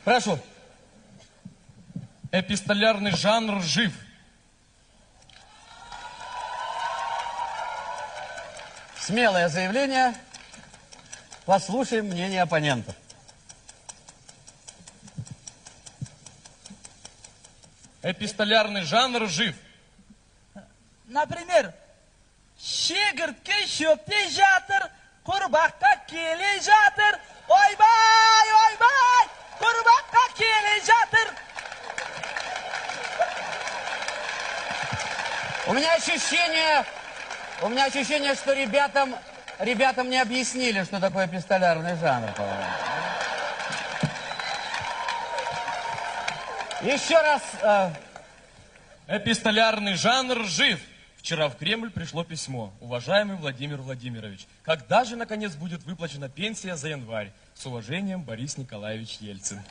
Прошу. Эпистолярный жанр жив. Смелое заявление. Послушаем мнение оппонентов. Эпистолярный жанр жив. Например, Şegirtke şöpte жатыр, kurbakka kele жатыр, oybay, oybay, kurbakka kele жатыр. У меня ощущение, что ребятам не объяснили, что такое эпистолярный жанр, по-моему. Еще раз. Эпистолярный жанр жив. Вчера в Кремль пришло письмо. Уважаемый Владимир Владимирович, когда же, наконец, будет выплачена пенсия за январь? С уважением, Борис Николаевич Ельцин.